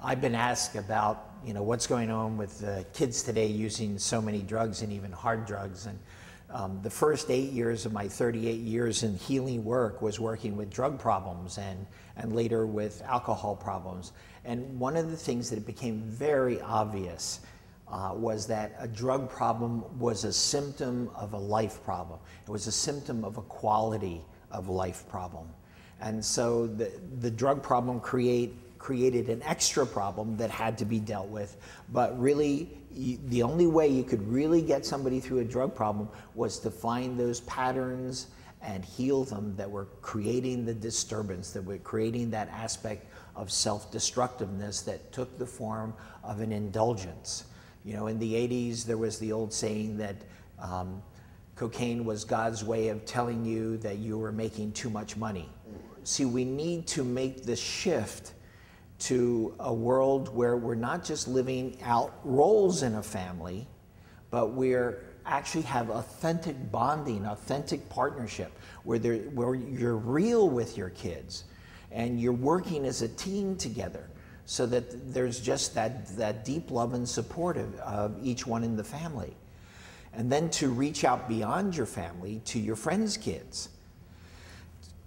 I've been asked about, what's going on with kids today using so many drugs and even hard drugs. And the first 8 years of my 38 years in healing work was working with drug problems and later with alcohol problems. And one of the things that became very obvious was that a drug problem was a symptom of a life problem. It was a symptom of a quality of life problem. And so the drug problem created an extra problem that had to be dealt with. But really, the only way you could really get somebody through a drug problem was to find those patterns and heal them that were creating the disturbance, that were creating that aspect of self-destructiveness that took the form of an indulgence. In the 80s, there was the old saying that cocaine was God's way of telling you that you were making too much money. See, we need to make the shift to a world where we're not just living out roles in a family, but we're actually have authentic bonding, authentic partnership, where you're real with your kids and you're working as a team together, so that there's just that deep love and support of each one in the family. And then to reach out beyond your family to your friends' kids,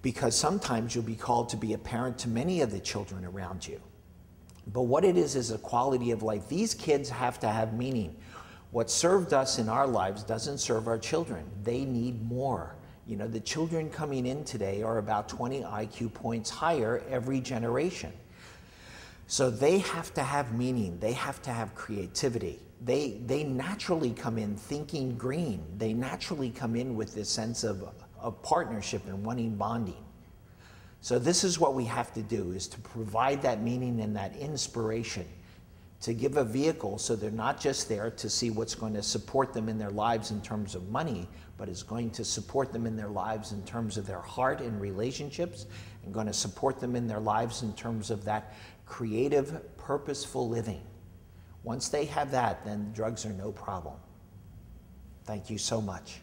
because sometimes you'll be called to be a parent to many of the children around you. But what it is a quality of life. These kids have to have meaning. What served us in our lives doesn't serve our children. They need more. The children coming in today are about 20 IQ points higher every generation. So they have to have meaning. They have to have creativity. They naturally come in thinking green. They naturally come in with this sense of partnership and wanting bonding. So this is what we have to do, is to provide that meaning and that inspiration, to give a vehicle so they're not just there to see what's going to support them in their lives in terms of money, but is going to support them in their lives in terms of their heart and relationships, and going to support them in their lives in terms of that creative, purposeful living. Once they have that, then drugs are no problem. Thank you so much.